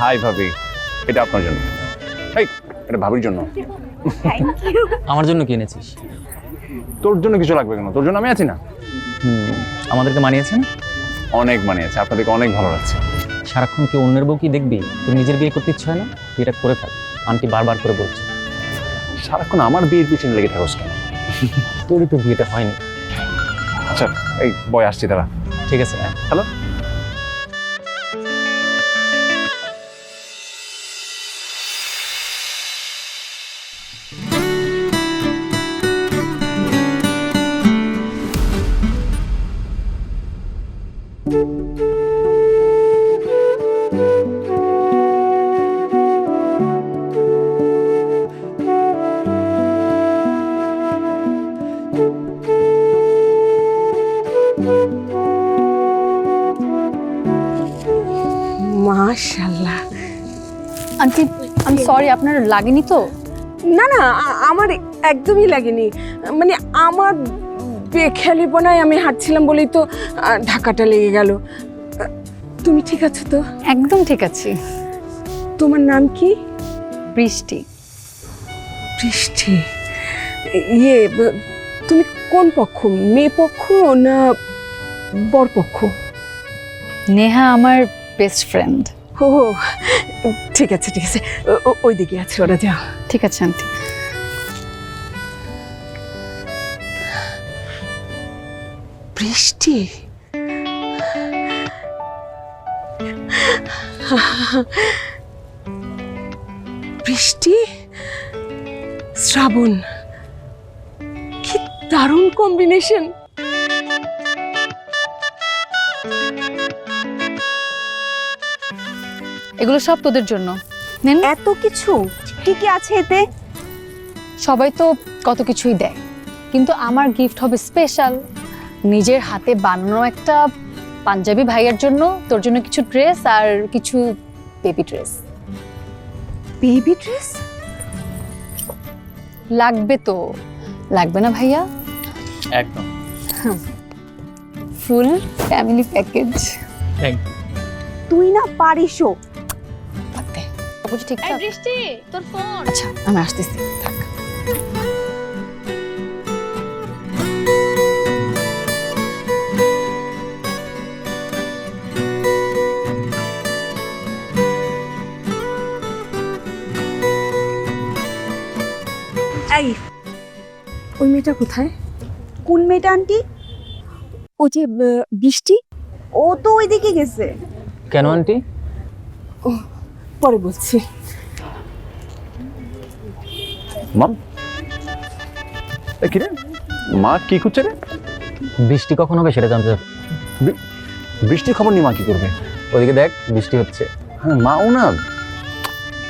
High ভাবি, এটা আপনার জন্য। এই, এটা ভাবির জন্য। আমার জন্য কি এনেছিস? তোর জন্য কিছু লাগবে কেন? তোর জন্য আমি আছি না। আমাদেরকে মানিয়েছে না? অনেক মানিয়েছে, আপনাদেরকে অনেক ভালো লাগছে। সারাক্ষণ কি অন্যের বউ কি দেখবি? তুই নিজের বিয়ে করতে ইচ্ছে হয় না? তুই এটা করে ফেল। আন্টি বারবার করে বলছে। সারাক্ষণ আমার বিয়ের পিছনে লেগে থাকোস কেন? তোরই তো বিয়েটা হয়নি। আচ্ছা, এই বয় আসছি দাঁড়া। ঠিক আছে, হ্যালো। মাশাআল্লাহ। আন্টি আমি সরি, আপনার লাগেনি তো? না না, আমার একদমই লাগেনি। মানে আমার বেখেয়ালিপনায় আমি হাঁটছিলাম বলেই তো ধাক্কাটা লেগে গেল। তুমি ঠিক আছো তো? একদম ঠিক আছি। তোমার নাম কি? বৃষ্টি। বৃষ্টি। তুমি কোন পক্ষ? মেয়ে পক্ষ না বর পক্ষ? নেহা আমার বেস্ট ফ্রেন্ড। ও ঠিক আছে ঠিক আছে, ওই দিকে আছে ওরা, যাও। ঠিক আছে আন্টি। বৃষ্টি, বৃষ্টি, শ্রাবণ, কি দারুণ কম্বিনেশন। এগুলো সব তোদের জন্য। নেন। এত কিছু কি কি আছে এতে? সবাই তো কত কিছুই দেয়, কিন্তু আমার গিফট হবে স্পেশাল। নিজের হাতে বানানো একটা পাঞ্জাবি ভাইয়ের জন্য, তোর জন্য কিছু ড্রেস আর কিছু বেবি ড্রেস। বেবি ড্রেস লাগবে তো, লাগবে না ভাইয়া? একদম। Full family package. একদম। তুই না পারিসও। সবকিছু ঠিকঠাক? বৃষ্টি, তোর ফোন। আচ্ছা আমি আসতেছি, থাক। এই, ওই মেয়েটা কোথায়? কোন মেয়েটা আন্টি? ও যে বৃষ্টি, ও তো ওইদিকে গেছে। কেন আন্টি? পরে বলছি। মাম, কি রে মা কি খুঁজছে রে? বৃষ্টি কখন হবে সেটা জানতে চাই। বৃষ্টির খবর নিয়ে মা কি করবে? ওদিকে দেখ, বৃষ্টি হচ্ছে। হ্যাঁ, মাও না।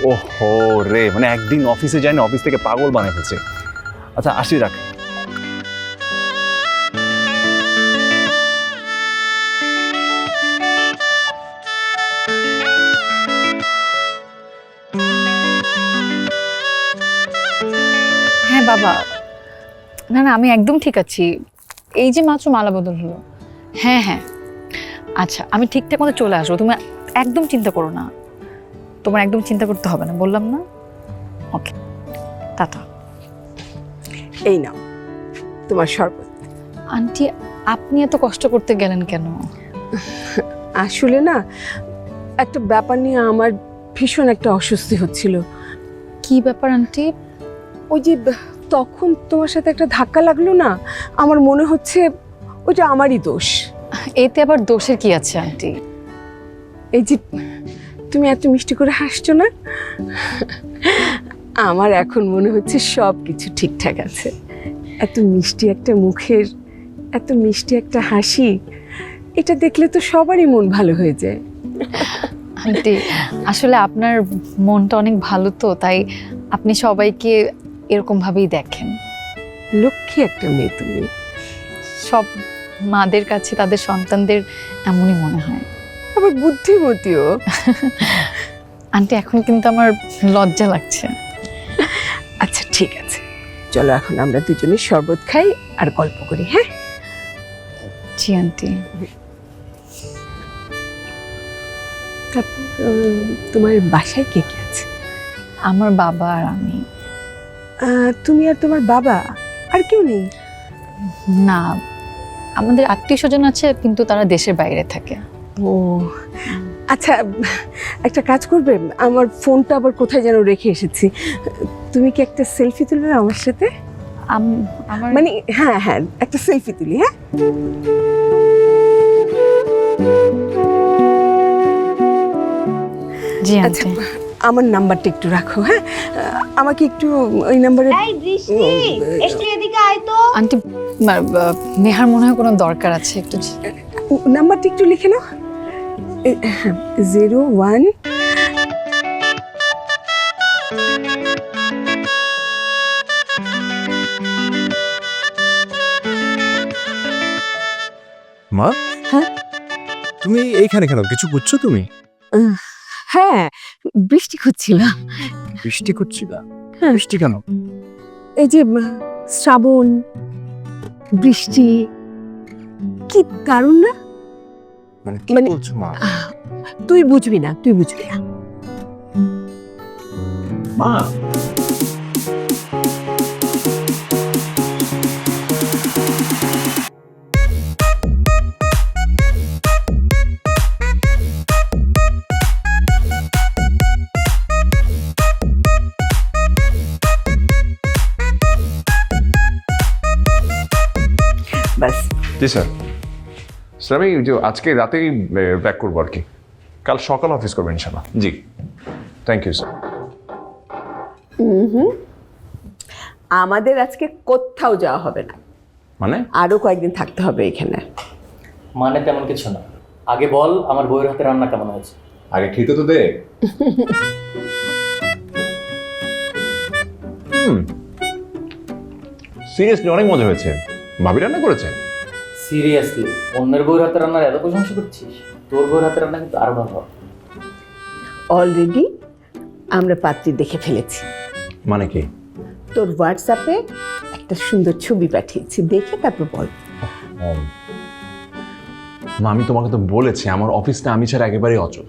ওহো রে, মানে একদিন অফিসে যায়নি, অফিস থেকে পাগল বানিয়ে ফেলছে। আচ্ছা আসি, রাখ। হ্যাঁ বাবা, না না আমি একদম ঠিক আছি। এই যে মাত্র মালা বদল হলো। হ্যাঁ হ্যাঁ, আচ্ছা আমি ঠিকঠাক মতো চলে আসবো, তুমি একদম চিন্তা করো না। তোমার একদম চিন্তা করতে হবে না, বললাম না? ওকে, টাটা। এই নাও তোমার শরবত। আন্টি আপনি এত কষ্ট করতে গেলেন কেন? আসলে না, একটা ব্যাপার নিয়ে আমার ভীষণ একটা অস্বস্তি হচ্ছিল। কি ব্যাপার আন্টি? ওই যে তখন তোমার সাথে একটা ধাক্কা লাগলো না, আমার মনে হচ্ছে ওইটা আমারই দোষ। এতে আবার দোষের কি আছে আন্টি? এই যে তুমি এত মিষ্টি করে হাসছো না, আমার এখন মনে হচ্ছে সব কিছু ঠিকঠাক আছে। এত মিষ্টি একটা মুখের, এত মিষ্টি একটা হাসি, এটা দেখলে তো সবারই মন ভালো হয়ে যায়। আন্টি আসলে আপনার মনটা অনেক ভালো, তো তাই আপনি সবাইকে এরকম ভাবেই দেখেন। লক্ষ্মী একটা মেয়ে তুমি। সব মাদের কাছে তাদের সন্তানদের এমনই মনে হয়। আবার বুদ্ধিমতীও। আন্টি এখন কিন্তু আমার লজ্জা লাগছে। আচ্ছা ঠিক আছে, চলো এখন আমরা দুজনে শরবত খাই আর গল্প করি। হ্যাঁ জি আন্টি। তারপর তোমার বাসায় কে কে আছে? আমার বাবা আর আমি। তুমি আর তোমার বাবা, আর কেউ নেই? না, আমাদের আত্মীয় স্বজন আছে কিন্তু তারা দেশের বাইরে থাকে। ও আচ্ছা, একটা কাজ করবে, আমার ফোনটা আবার কোথায় যেন রেখে এসেছি, তুমি কি একটা সেলফি তুলবে আমার সাথে? আমার মানে হ্যাঁ হ্যাঁ, একটা সেলফি তুলি। হ্যাঁ জি আচ্ছা, আন্টি। আমার নাম্বারটা একটু রাখো। হ্যাঁ আমাকে একটু ওই নাম্বারে। এই বৃষ্টি, একটু এদিকে আয় তো। আন্টি নেহার মনে হয় কোনো দরকার আছে, একটু নাম্বারটা একটু লিখে নাও। 01 মা, হ্যাঁ? তুমি এইখানে কেন? কিছু বুঝছো তুমি? হ্যাঁ, বৃষ্টি খুঁজছিলাম। বৃষ্টি করছিল? হ্যাঁ। বৃষ্টি কেন? এই যে শ্রাবণ, বৃষ্টি, কি কারণ না? মানে কি মানে- বলছো মা? তুই বুঝবি না, তুই বুঝবি না। মা, বাস জি স্যার। স্যার আমি যে আজকে রাতেই ব্যাক করবো আর কি, কাল সকাল অফিস করবেন ইনশাল্লাহ। জি, থ্যাংক ইউ স্যার। আমাদের আজকে কোথাও যাওয়া হবে না, মানে? আরো কয়েকদিন থাকতে হবে এখানে। মানে তেমন কিছু না, আগে বল আমার বউয়ের হাতে রান্না কেমন হয়েছে। আগে খেতে তো দে। সিরিয়াসলি অনেক মজা হয়েছে। ভাবি রান্না করেছে? সিরিয়াসলি অন্যের বউয়ের হাতে রান্নার এত প্রশংসা করছিস? তোর বউয়ের হাতে রান্না কিন্তু আরো ভালো হবে। অলরেডি আমরা পাত্রী দেখে ফেলেছি। মানে কি? তোর হোয়াটসঅ্যাপে একটা সুন্দর ছবি পাঠিয়েছি, দেখে তারপর বল। মা আমি তোমাকে তো বলেছি আমার অফিসটা আমি ছাড়া একেবারেই অচল।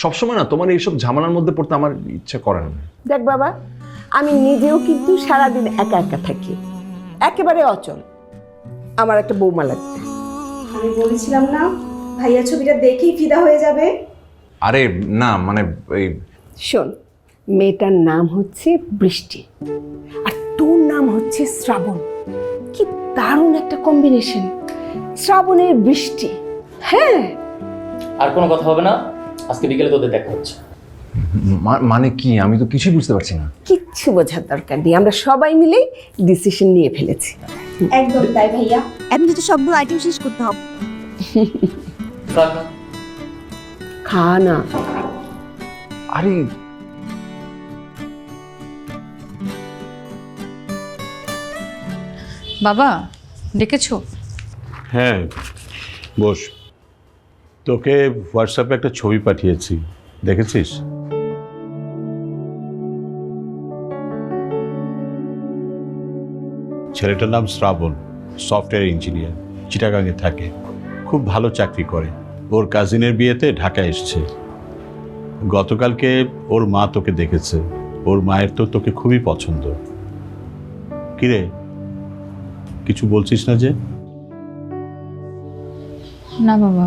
সবসময় না তোমার এইসব ঝামেলার মধ্যে পড়তে আমার ইচ্ছে করে না। দেখ বাবা, আমি নিজেও কিন্তু সারাদিন একা একা থাকি, একেবারে অচল। আমার একটা বৌমা লাগবে। আমি বলেছিলাম না ভাইয়া ছবিটা দেখেই ফিদা হয়ে যাবে। আরে না মানে এই শোন, মেয়েটার নাম হচ্ছে বৃষ্টি আর তোর নাম হচ্ছে শ্রাবণ। কি দারুণ একটা কম্বিনেশন, শ্রাবণের বৃষ্টি। হ্যাঁ আর কোনো কথা হবে না, আজকে বিকেলে তোদের দেখা হচ্ছে। মানে কি? আমি তো কিছুই বুঝতে পারছি না। কিচ্ছু বোঝার দরকার নেই, আমরা সবাই মিলেই ডিসিশন নিয়ে ফেলেছি। একদম তাই ভাইয়া, এমনি তো সবগুলো আইটেম শেষ করতে হবে। খা না। আরে বাবা ডেকেছো? হ্যাঁ বস, তোকে হোয়াটসঅ্যাপে একটা ছবি পাঠিয়েছি, দেখেছিস? ছেলেটার নাম শ্রাবণ, সফটওয়্যার ইঞ্জিনিয়ার, চিটাগাংয়ে থাকে, খুব ভালো চাকরি করে। ওর কাজিনের বিয়েতে ঢাকা এসছে। গতকালকে ওর মা তোকে দেখেছে, ওর মায়ের তো তোকে খুবই পছন্দ। কিরে কিছু বলছিস না যে? না বাবা,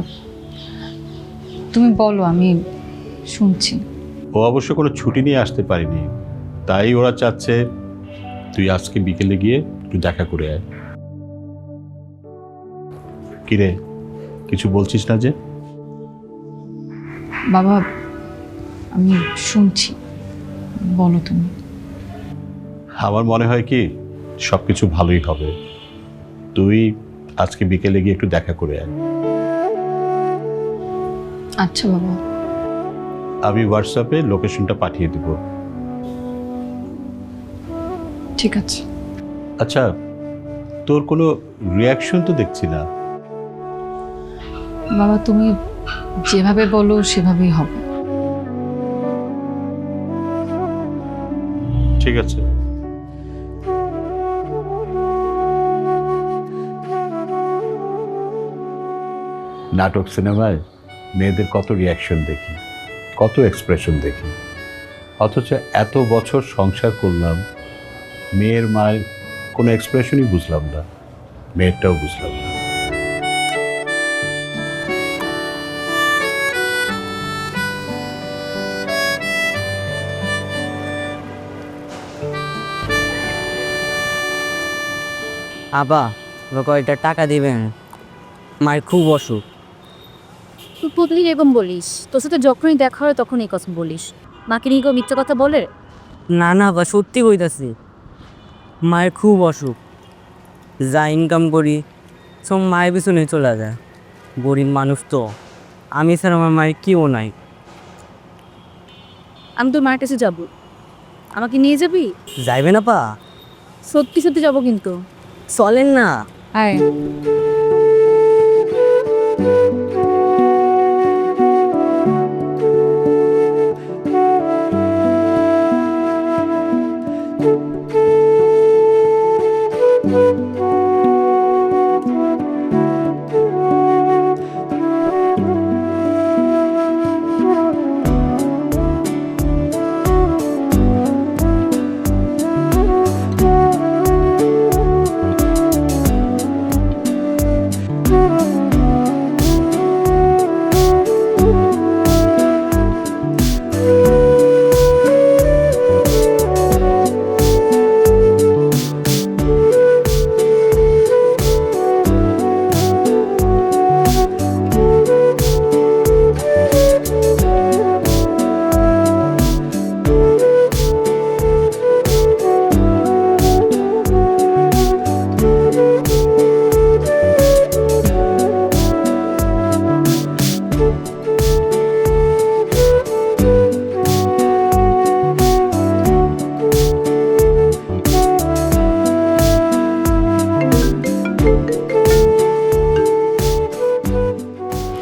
তুমি বলো, আমি শুনছি। ও অবশ্য কোনো ছুটি নিয়ে আসতে পারেনি, তাই ওরা চাচ্ছে তুই আজকে বিকেলে গিয়ে একটু দেখা করে আয়। কিরে কিছু বলছিস না যে? বাবা আমি শুনছি, বলো তুমি। আমার মনে হয় কি সব কিছু ভালোই হবে। তুই আজকে বিকেলে গিয়ে একটু দেখা করে আয়। আচ্ছা বাবা। আমি হোয়াটসঅ্যাপে লোকেশনটা পাঠিয়ে দেব। ঠিক আছে। আচ্ছা, তোর কোনো রিয়াকশন তো দেখছি না। বাবা তুমি যেভাবে বলো সেভাবেই হবে। ঠিক আছে। নাটক সিনেমায় মেয়েদের কত রিয়াকশন দেখি, কত এক্সপ্রেশন দেখি, অথচ এত বছর সংসার করলাম, মেয়ের মায়ের কোনো এক্সপ্রেশনই বুঝলাম না, মেয়েরটাও বুঝলাম না। আবা কয়টা টাকা দিবেন, মায়ের খুব অসুখ। তুই প্রতিদিন এরকম বলিস, তোর সাথে যখনই দেখা হয় তখন এই কথা বলিস। মাকে নিয়ে কেউ মিথ্যে কথা বলে? না না বা সত্যি কইতাছি, মায়ের খুব অসুখ। যা ইনকাম করি সব মায়ের পিছনে চলে যায়। গরিব মানুষ তো, আমি স্যার আমার মায়ের কেউ নাই। আমি তোর মায়ের কাছে যাবো, আমাকে নিয়ে যাবি? যাইবে না পা? সত্যি সত্যি যাবো কিন্তু। চলেন না। আয়।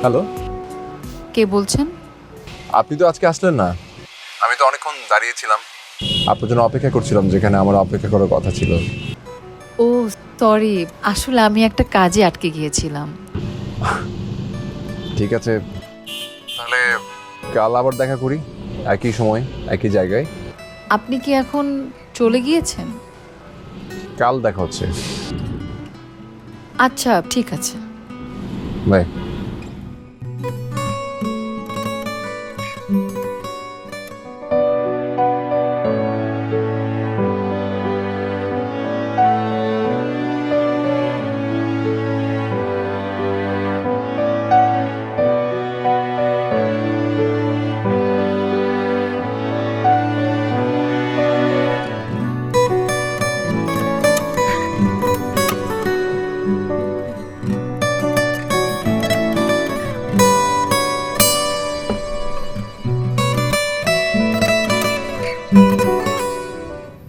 হ্যালো, কে বলছেন? আপনি তো আজকে আসলেন না। আমি তো অনেকক্ষণ দাঁড়িয়েছিলাম, আপনার জন্য অপেক্ষা করছিলাম যেখানে আমার অপেক্ষা করার কথা ছিল। ও সরি, আসলে আমি একটা কাজে আটকে গিয়েছিলাম। ঠিক আছে, তাহলে কাল আবার দেখা করি, একই সময় একই জায়গায়। আপনি কি এখন চলে গিয়েছেন? কাল দেখা হচ্ছে। আচ্ছা ঠিক আছে। বাই।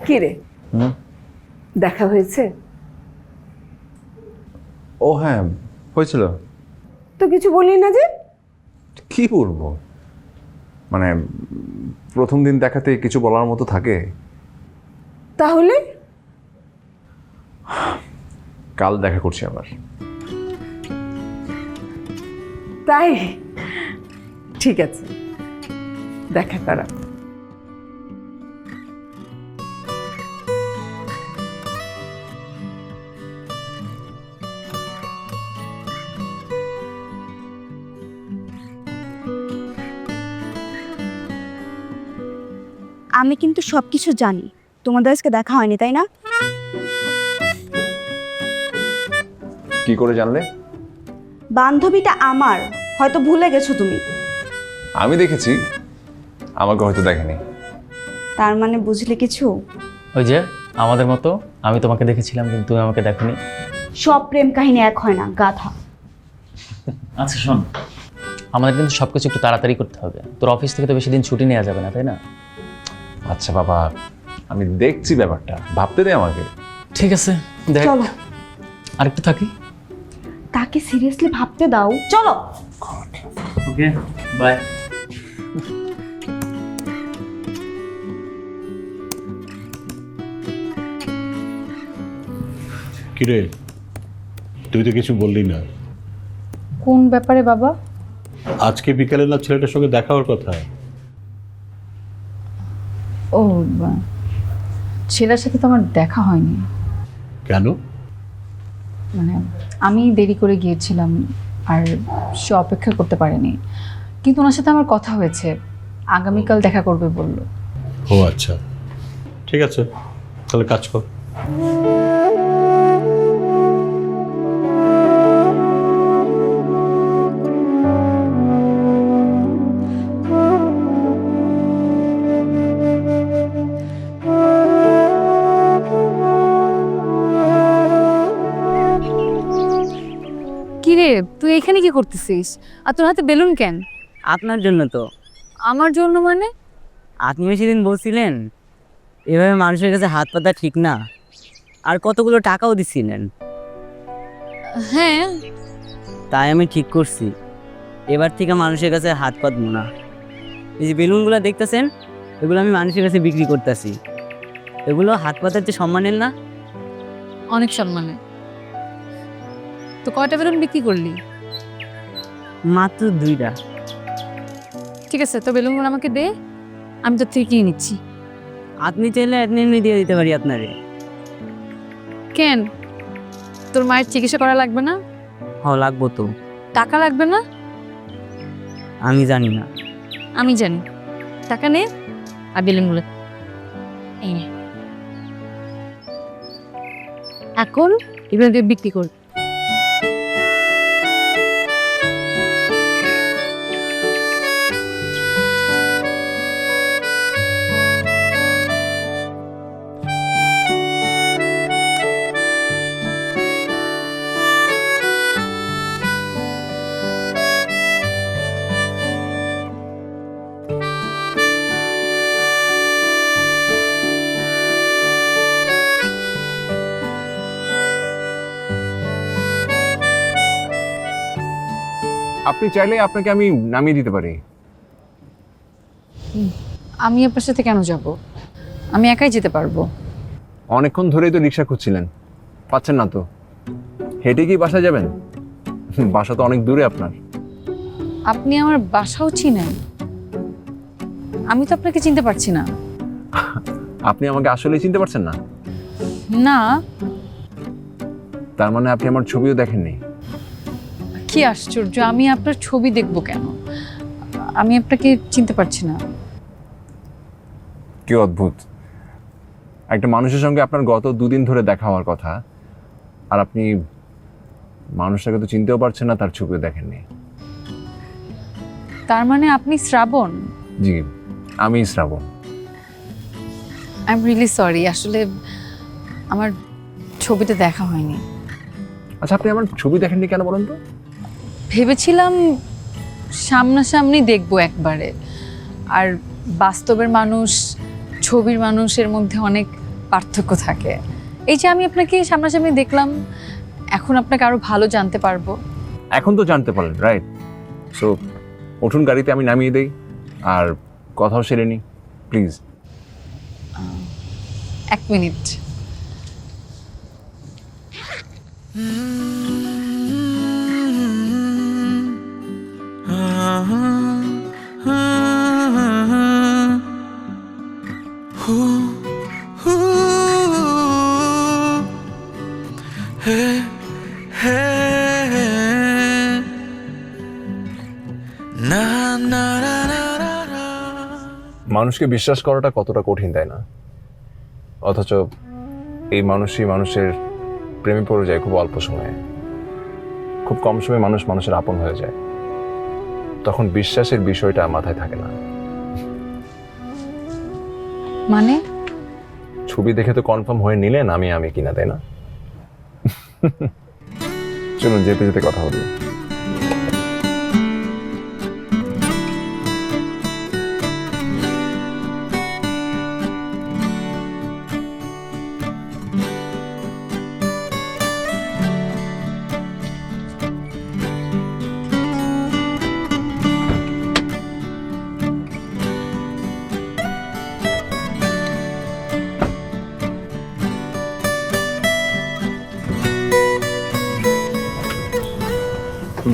কি রে, দেখা হয়েছে? ও হ্যাঁ, হয়েছিল। তো কিছু বললি না যে? কি বলবো, মানে প্রথম দিন দেখাতে কিছু বলার মতো থাকে? তাহলে কাল দেখা করছি আবার। তাই? ঠিক আছে, দেখা করা। আমি কিন্তু সবকিছু জানি, তোমাদের আজকে দেখা হয়নি তাই না? কি করে জানলে? বান্ধবীটা আমার, হয়তো ভুলে গেছো তুমি। আমি দেখেছি, আমাকে হয়তো দেখেনি। তার মানে বুঝলে কিছু? ওই যে আমাদের মতো আমি তোমাকে দেখেছিলাম কিন্তু তুমি আমাকে দেখোনি। সব প্রেম কাহিনী এক হয় না, গাধা। আচ্ছা শোন, আমাদের কিন্তু সব কিছু একটু তাড়াতাড়ি করতে হবে। তোর অফিস থেকে তো বেশি দিন ছুটি নেওয়া যাবে না, তাই না? আচ্ছা বাবা, আমি দেখছি ব্যাপারটা, ভাবতে দে আমাকে। ঠিক আছে, দেখ চলো, আরেকটু থাকি। তাকে সিরিয়াসলি ভাবতে দাও, চলো। ওকে, বাই। কিরে, তুই তো কিছু বললি না। কোন ব্যাপারে বাবা? আজকে বিকালে না ছেলেটার সঙ্গে দেখা হওয়ার কথা। ও, ছেলের সাথে তো আমার দেখা হয়নি। কেন? মানে আমি দেরি করে গিয়েছিলাম আর সে অপেক্ষা করতে পারেনি, কিন্তু ওনার সাথে আমার কথা হয়েছে, আগামীকাল দেখা করবে বললো। ও আচ্ছা, ঠিক আছে, তাহলে কাজ কর। কিরে, তুই এখানে কি করতেছিস? আর তোর হাতে বেলুন কেন? আপনার জন্য তো। আমার জন্য মানে? আপনি সেদিন বলছিলেন এভাবে মানুষের কাছে হাত পাতা ঠিক না, আর কতগুলো টাকাও দিছিলেন। হ্যাঁ, তাই আমি ঠিক করছি এবার থেকে মানুষের কাছে হাত পাতবো না। এই যে বেলুনগুলো দেখতেছেন, এগুলো আমি মানুষের কাছে বিক্রি করতেছি। এগুলো হাত পাতার চেয়ে সম্মানের না? অনেক সম্মানে। তো কয়টা বেলুন বিক্রি করলি? মাত্র 2টা। ঠিক আছে, তো বেলুনগুলো আমাকে দে, আমি তোর থেকে কিনে নিচ্ছি। আপনি চাইলে এমনি দিয়ে দিতে পারি আপনারে। কেন, তোর মায়ের চিকিৎসা করা লাগবে না? লাগবো তো। টাকা লাগবে না? আমি জানি না। আমি জানি। টাকা নে আর বেলুনগুলো এই নে। এখন এগুলো দিয়ে বিক্রি কর। আপনি চাইলে আপনাকে আমি নামিয়ে দিতে পারি। আমি আপনার সাথে কেন যাব? আমি একাই যেতে পারবো। অনেকক্ষণ ধরেই তো রিক্সা খুঁজছিলেন, পাচ্ছেন না তো। হেঁটে কি বাসা যাবেন? বাসা তো অনেক দূরে আপনার। আপনি আমার বাসাও চিনেন? আমি তো আপনাকে চিনতে পারছি না। আপনি আমাকে আসলেই চিনতে পারছেন না? না। তার মানে আপনি আমার ছবিও দেখেননি? কি আশ্চর্য, আমি আপনার ছবি দেখব কেন? আমি আপনাকে চিনতে পারছি না। কি অদ্ভুত, একটা মানুষের সঙ্গে আপনার গত 2 দিন ধরে দেখা হওয়ার কথা, আর আপনি মানুষটাকে তো চিনতেও পারছেন না, তার ছবিও দেখেননি। তার মানে আপনি শ্রাবণ? জি, আমি শ্রাবণ। আই এম রিয়েলি সরি, আসলে আমার ছবিটা দেখা হয়নি। আচ্ছা, আপনি আমার ছবি দেখেননি কেন বলুন তো? ভেবেছিলাম সামনাসামনি দেখবো একবারে, আর বাস্তবের মানুষ ছবির মানুষের মধ্যে অনেক পার্থক্য থাকে। এই যে আমি আপনাকে সামনাসামনি দেখলাম, এখন আপনাকে আরো ভালো জানতে পারবো। এখন তো জানতে পারলেন, রাইট? সো উঠুন, গাড়িতে আমি নামিয়ে দেই, আর কথাও সেরে নিই প্লিজ। 1 মিনিট। মানুষকে বিশ্বাস করাটা কতটা কঠিন, তাই না? অথচ এই মানুষই মানুষের প্রেমে পড়ে যায় খুব অল্প সময়ে। খুব কম সময়ে মানুষ মানুষের আপন হয়ে যায়, তখন বিশ্বাসের বিষয়টা মাথায় থাকে না। মানে? ছবি দেখে তো কনফার্ম হয়ে নিলেন আমি কিনা, তাই না? চলুন যেতে যেতে কথা বলি।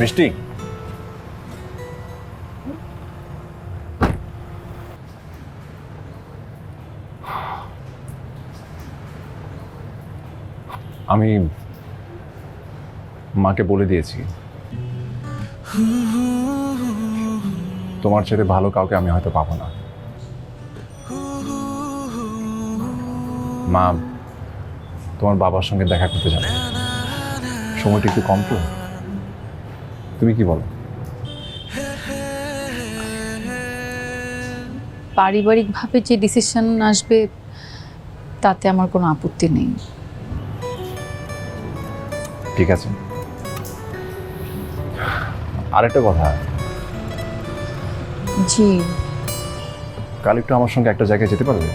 বৃষ্টি, আমি মাকে বলে দিয়েছি তোমার চেয়ে ভালো কাউকে আমি হয়তো পাবো না। মা তোমার বাবার সঙ্গে দেখা করতে যাবে, সময়টা একটু কম তো, তুমি কি বলো? পারিবারিকভাবে যে ডিসিশন আসবে তাতে আমার কোনো আপত্তি নেই। ঠিক আছে। আরেকটা কথা, জি, কাল একটু আমার সঙ্গে একটা জায়গায় যেতে পারবে?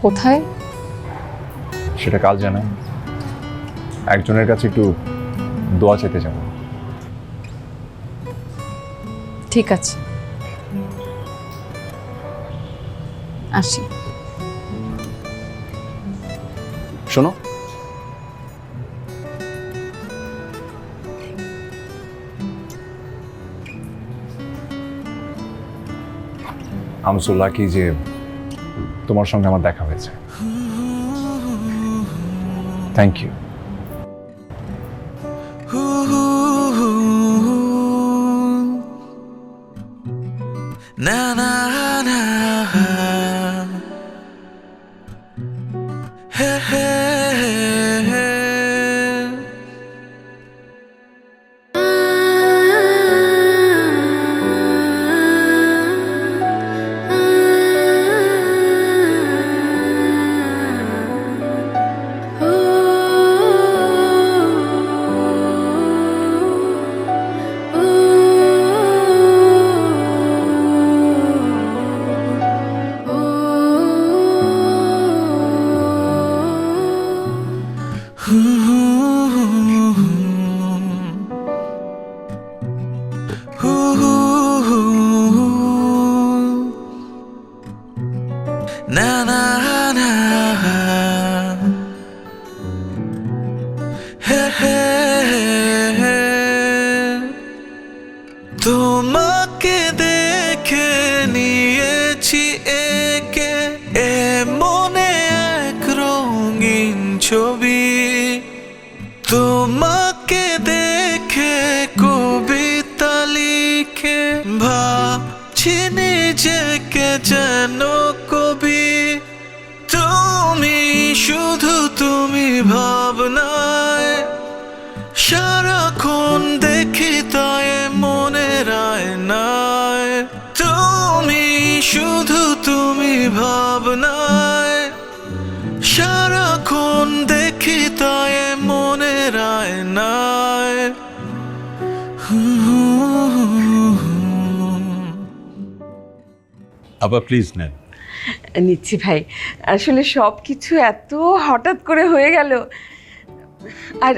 কোথায়? সেটা কাল জানাই। একজনের কাছে একটু দোয়া চাইতে যাব। ঠিক আছে, আসি। শোনো, আমি সো লাকি যে তোমার সঙ্গে আমার দেখা হয়েছে। Thank you. Na na na, hey hey hey. Na na na, hey hey hey. তোমাকে দেখে নিয়েছি একে এ মনে এক রঙিন ছবি, তোমাকে দেখে কবিতা লিখে ভাবছি নিজেকে যেন কবি। তুমি শুধু তুমি ভাবনায় সারাক্ষণ দেখি তাই মনের আয়নায়। তুমি শুধু তুমি ভাবনায় সারাক্ষণ দেখি তাই মনের আয়নায়। আবার প্লিজ নেন। নিচ্ছি ভাই, আসলে সব কিছু এত হঠাৎ করে হয়ে গেল। আর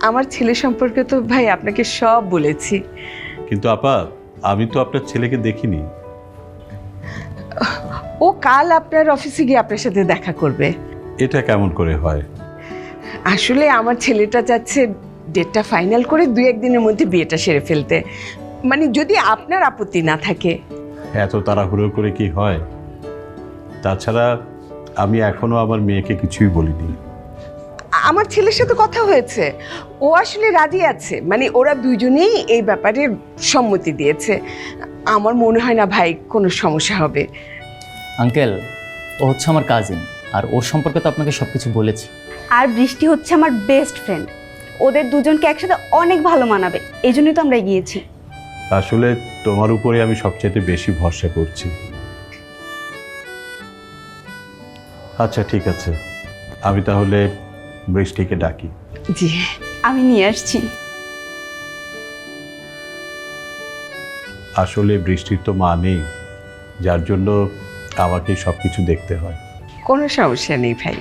আমার ছেলে সম্পর্কে তো ভাই আপনাকে সব বলেছি। কিন্তু আপা, আমি তো আপনার ছেলেকে দেখিনি। ও কাল আপনার অফিসে গিয়ে আপনার সাথে দেখা করবে। এটা কেমন করে হয়? আসলে আমার ছেলেটা চাচ্ছে ডেটটা ফাইনাল করে 2-1 দিনের মধ্যে বিয়েটা সেরে ফেলতে, মানে যদি আপনার আপত্তি না থাকে। এত তাড়াহুড়ো করে কি হয়? তাছাড়া আমি এখনো আমার মেয়েকে কিছুই বলিনি। আমার ছেলের সাথে কথা হয়েছে, ও আসলে রাজি আছে, মানে ওরা দুইজনেই এই ব্যাপারে সম্মতি দিয়েছে। আমার মনে হয় না ভাই কোনো সমস্যা হবে। আঙ্কেল, ও হচ্ছে আমার কাজিন, আর ওর সম্পর্কে তো আপনাকে সব কিছু বলেছি। আর বৃষ্টি হচ্ছে আমার বেস্ট ফ্রেন্ড, ওদের দুজনকে একসাথে অনেক ভালো মানাবে, এই জন্যই তো আমরা গিয়েছি। আসলে তোমার উপরে আমি সবচেয়ে বেশি ভরসা করছি। আচ্ছা ঠিক আছে, আমি তাহলে বৃষ্টিকে ডাকি। জি, আমি নিয়ে আসছি। আসলে বৃষ্টির তো মা নেই, যার জন্য আমাকে সব কিছু দেখতে হয়। কোনো সমস্যা নেই ভাই।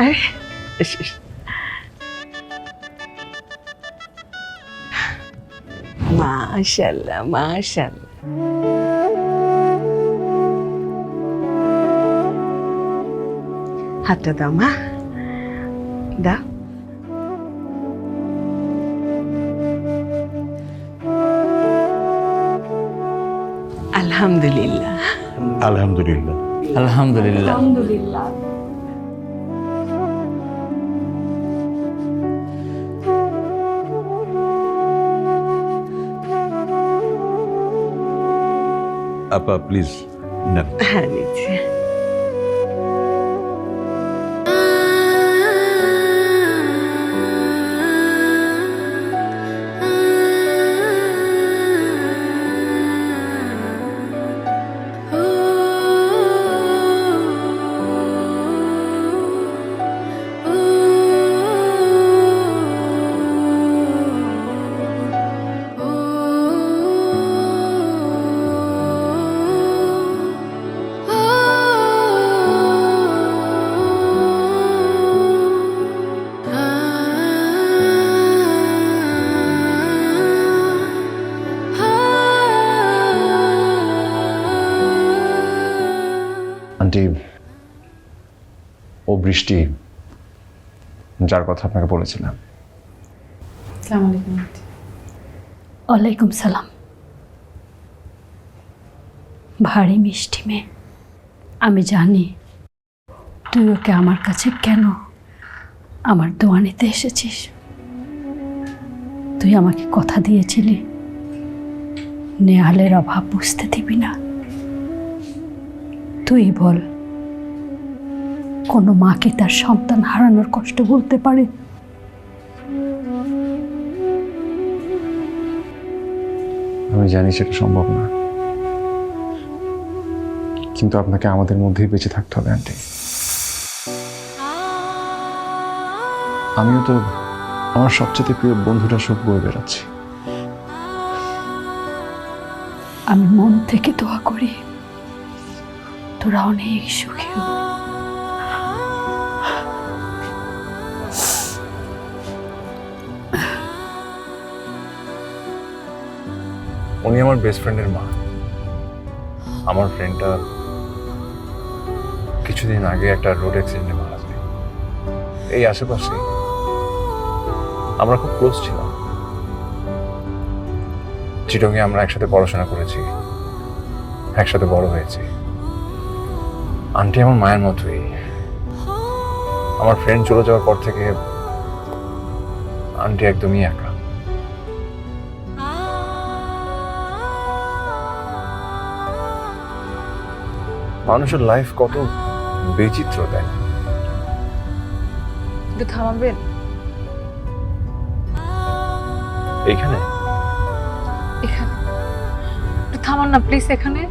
আরে মাশাআল্লাহ মাশাআল্লাহ। হাতটা দাও মা, দাও। আলহামদুলিল্লাহ। আলহামদুলিল্লাহ। আলহামদুলিল্লাহ। আপা প্লিজ না। হ্যাঁ নিচ্ছি। আন্টি, ও বৃষ্টি, যার কথা আপনাকে বলেছিলাম। ওয়ালাইকুম সালাম। ভারী মিষ্টি মেয়ে। আমি জানি তুই ওকে আমার কাছে কেন আমার দোয়া নিতে এসেছিস। তুই আমাকে কথা দিয়েছিলি নেহালের অভাব বুঝতে দিবি না। তুই বল, কোনো মা কি তার সন্তান হারানোর কষ্ট ভুলতে পারে? আমি জানি সেটা সম্ভব না, কিন্তু আপনাকে আমাদের মধ্যেই বেঁচে থাকতে হবে আন্টি। আমিও তো আমার সবচেয়ে প্রিয় বন্ধুটা সুখ বয়ে বেড়াচ্ছি। আমি মন থেকে দোয়া করি তোরা অনেক সুখী হবি। উনি আমার বেস্ট ফ্রেন্ডের মা। আমার ফ্রেন্ডটা কিছুদিন আগে একটা রোড অ্যাক্সিডেন্টে মারা যায়। এই আশেপাশে আমরা খুব ক্লোজ ছিলাম। চিটংয়ে আমরা একসাথে পড়াশোনা করেছি, একসাথে বড় হয়েছি। আন্টি আমার মায়ের মতোই। আমার ফ্রেন্ড চলে যাওয়ার পর থেকে আন্টি একদমই একা। মানুষের লাইফ কত বিচিত্র, তাই না? একটু থামাবেন? এইখানে এখানে একটু থামান না প্লিজ। এখানে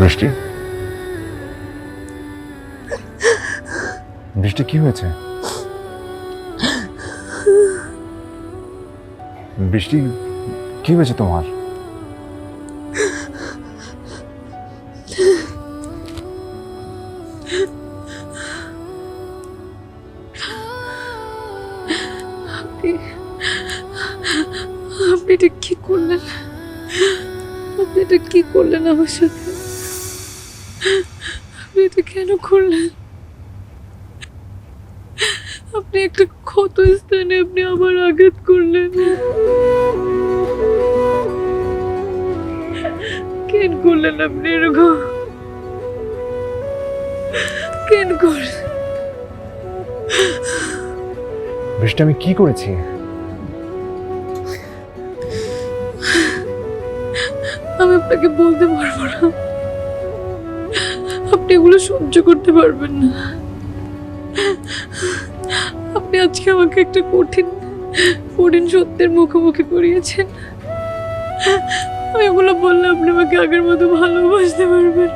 বৃষ্টি, বৃষ্টি কি হয়েছে? বৃষ্টি কি হয়েছে তোমার? আপনি আপনি এটা কি করলেন? আপনি এটা কি করলেন আমার সাথে? আপনি এটা কেন করলেন? আপনি একটা ক্ষত স্থানে আপনি আবার আঘাত করলেন। কেন করলেন আপনি এরকম? কেন করলেন? বৃষ্টি, আমি কি করেছি? আমি আপনাকে বলতে পারবো না। আপনি এগুলো সহ্য করতে পারবেন না। আপনি আজকে আমাকে একটা কঠিন কঠিন সত্যের মুখোমুখি করিয়েছেন। আমি এগুলো বললে আপনি আমাকে আগের মতো ভালোবাসতে পারবেন।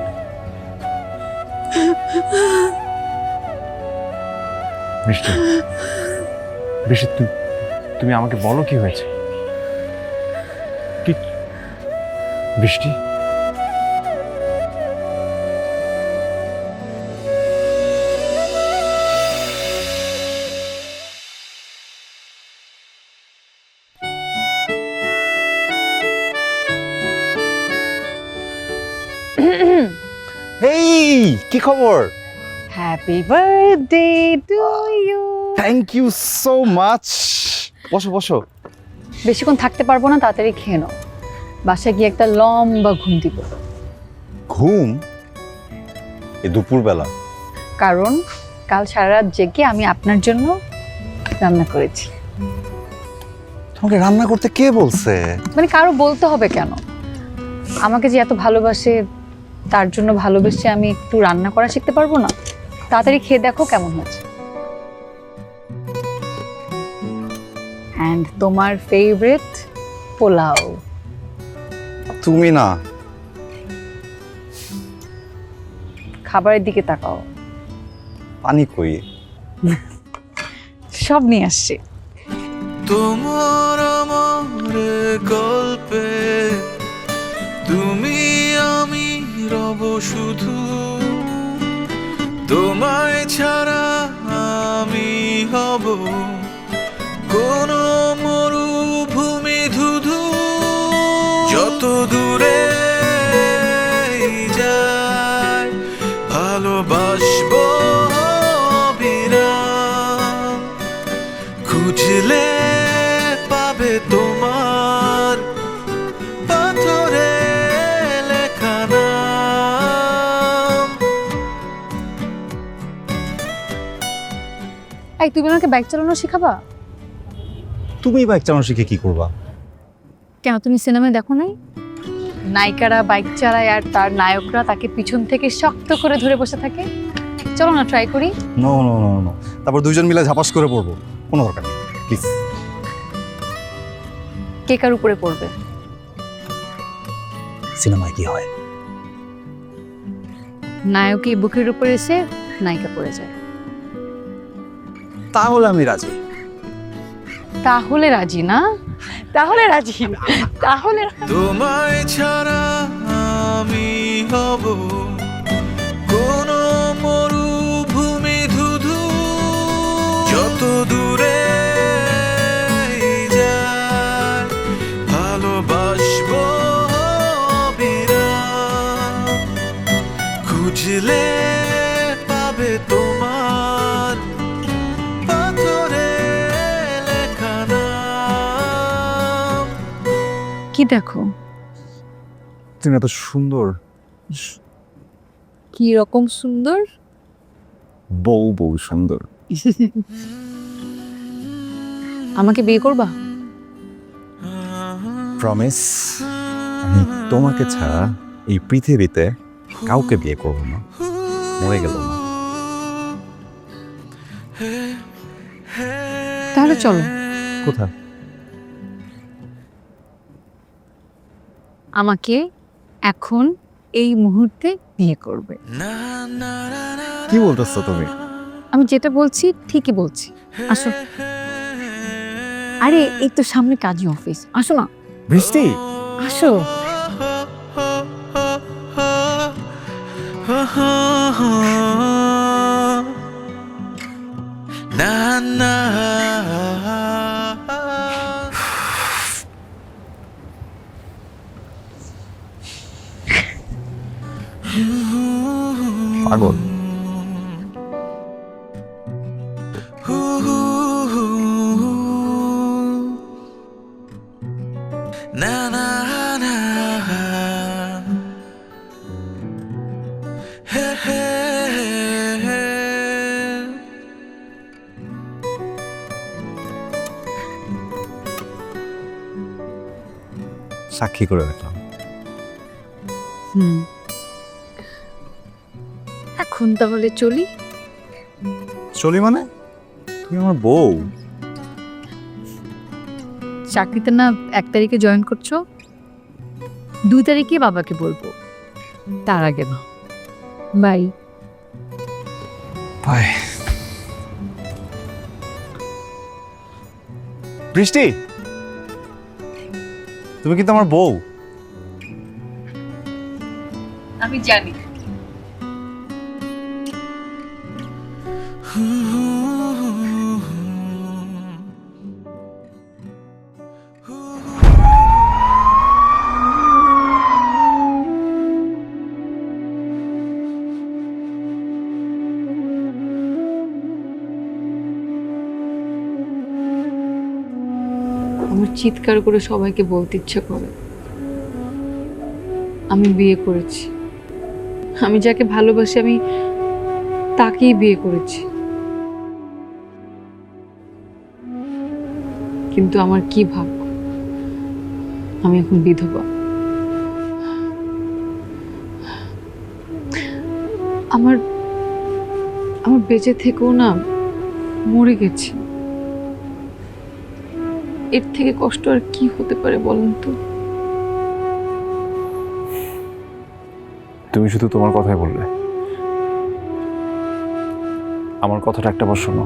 বৃষ্টি, বৃষ্টি, তুমি আমাকে বলো কি হয়েছে? কি বৃষ্টি? হেই, কি খবর? Happy birthday to you. Thank you so much. বসো বসো। বেশিক্ষণ থাকতে পারবো না, তাড়াতাড়ি খেয়ে নাও। বাসায় গিয়ে একটা লম্বা ঘুম দিব। ঘুম? এ দুপুরবেলা? কারণ কাল সারা রাত জেগে আমি আপনার জন্য রান্না করেছি। তোমাকে রান্না করতে কে বলছে? মানে কারো বলতে হবে কেন? আমাকে যে এত ভালোবাসে, তার জন্য ভালোবেসে আমি একটু রান্না করা শিখতে পারবো না? তাড়াতাড়ি খেয়ে দেখো কেমন হয়েছে। অ্যান্ড তোমার ফেভারিট পোলাও। তুমি না। খাবারের দিকে তাকাও। পানি কই? সব নিয়ে আসছি। তোমার আমার গল্পে তুমি আমি রব শুধু, তোমায় ছাড়া আমি হব কোন মরুভূমি ধুধু। যত দূরে যায় ভালোবাসবো বিরাম, খুঁজলে পাবে তোমার পাথরে লেখা নাম। এই তুমি আমাকে বাইক চালানো শেখাবা? তুমি বাইক চালানো শিখে কি করবা? কেন, তুমি সিনেমায় দেখো নাই? নায়িকারা বাইক চালায় আর তার নায়করা তাকে পিছন থেকে শক্ত করে ধরে বসে থাকে। চলো না ট্রাই করি। নো নো নো নো, তারপর দুইজন মিলে ঝাপাস করে পড়বো। কোনো দরকার নেই, প্লিজ। কে কার উপরে পড়বে? সিনেমায় কি হয়? নায়কই বুকের উপরে এসে নায়িকা পড়ে যায়। তাহলে আমি রাজি। তাহলে রাজি না? তাহলে রাজি না? তাহলে তোমায় ছাড়া আমি হব কোন মরুভূমি ধুধু। যত দূরে যায় ভালোবাসবো বিরাম, খুঁজলে পাবে তোমার পাথরে লেখা নাম। কি দেখো? তুমি এত সুন্দর। কি রকম সুন্দর? বউ বউ সুন্দর। আমাকে বিয়ে করবা? প্রমিস, আমি তোমাকে ছাড়া এই পৃথিবীতে কাউকে বিয়ে করব না। মরে গেল না। তাহলে চলো। কোথায়? আমাকে এখন এই মুহূর্তে বিয়ে করবে। কি বলতেছো তুমি? আমি যেটা বলছি ঠিকই বলছি। আসো। আরে এই তো সামনে কাজী অফিস, আসো না। বৃষ্টি, আসো। না না পাগল। Na na na, he he he. সাক্ষী করে রাখলাম। এখন তাহলে চলি। চলি মানে? তুমি আমার বউ। চাকরিতে না 1 তারিখে জয়েন করছো, 2 তারিখে বাবাকে বলবো, তার আগে না। বাই। বাই। বৃষ্টি, তুমি কিন্তু আমার বউ। আমি জানি। আমার চিৎকার করে সবাইকে বলতে ইচ্ছে করে আমি বিয়ে করেছি, আমি যাকে ভালোবাসি আমি তাকেই বিয়ে করেছি। কিন্তু আমার কি ভাগ্য, আমি এখন বিধবা। আমার আমার বেঁচে থেকেও না মরে গেছি। এর থেকে কষ্ট আর কি হতে পারে বলুন তো? তুমি শুধু তোমার কথাই বললে, আমার কথাটা একটাবার শোনো।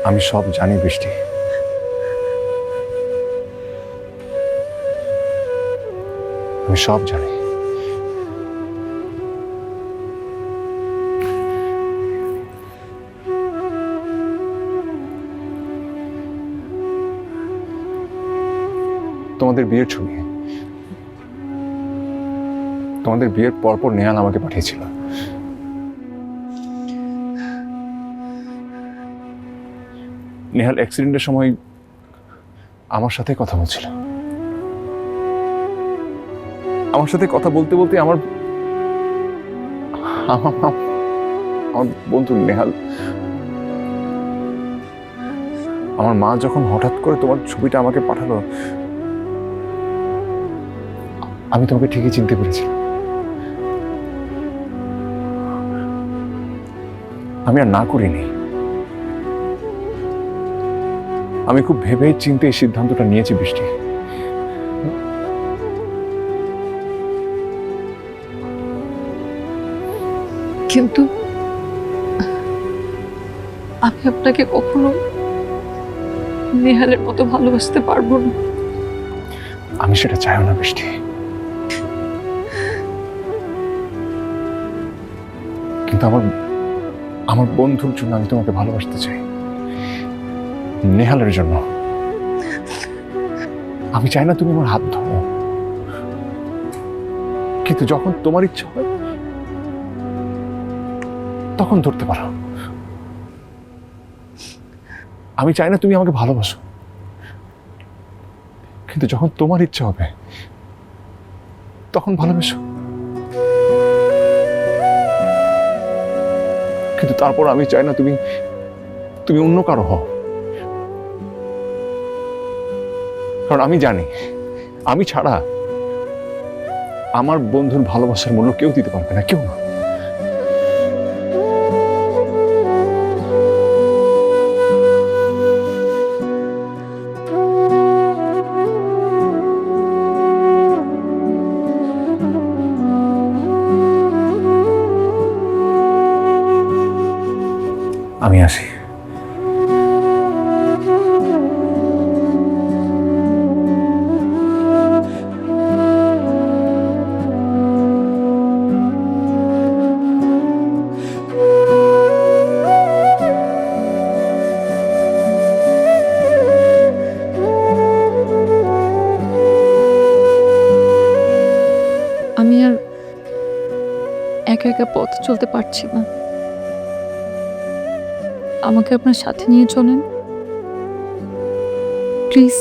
আমি সব জানি বৃষ্টি, আমি সব জানি। তোমাদের বিয়ের ছবি, তোমাদের বিয়ের পরপর নেহাল আমাকে পাঠিয়েছিল। নেহাল অ্যাক্সিডেন্টের সময় আমার সাথে কথা বলছিল। আমার সাথে কথা বলতে বলতে আমার বন্ধু নেহাল, আমার মা যখন হঠাৎ করে তোমার ছবিটা আমাকে পাঠালো, আমি তোমাকে ঠিকই চিনতে পেরেছি। আমি আর না করিনি, আমি খুব ভেবে চিন্তে এই সিদ্ধান্তটা নিয়েছি বৃষ্টি। কিন্তু আমি আপনাকে কখনো নেহালের মতো ভালোবাসতে পারবো না। আমি সেটা চাইও না বৃষ্টি, কিন্তু আমার বন্ধুর জন্য আমি তোমাকে ভালোবাসতে চাই, নেহালের জন্য। আমি চাই না তুমি আমার হাত ধরো, কিন্তু যখন তোমার ইচ্ছা হয় তখন ধরতে পারো। আমি চাই না তুমি আমাকে ভালোবাসো, কিন্তু যখন তোমার ইচ্ছা হবে তখন ভালোবাসো। কিন্তু তারপর আমি চাই না তুমি অন্য কারো হও, কারণ আমি জানি আমি ছাড়া আমার বন্ধুর ভালোবাসার মূল্য কেউ দিতে পারবে না, কেউ না। আমি আসি। একা একা পথ চলতে পারছি না, আমাকে আপনার সাথে নিয়ে চলেন প্লিজ।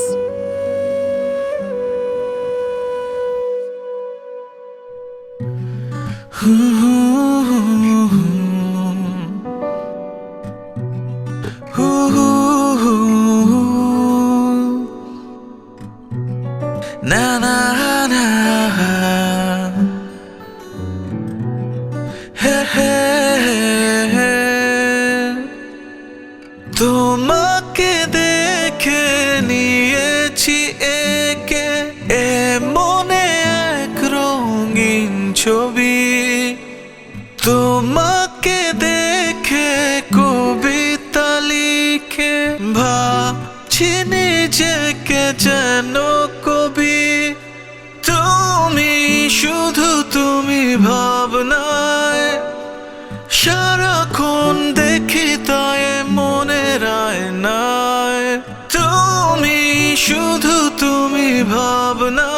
না না না হে হে হে তোমাকে দেখে নিয়েছি একে এ মনে এক রঙিন ছবি, তোমাকে দেখে কবিতা লিখে ভাবছি নিজেকে যেন কবি। তুমি শুধু তুমি ভাবনায় সারাক্ষণ দেখি তাই মনের আয়নায়। তুমি শুধু তুমি ভাবনা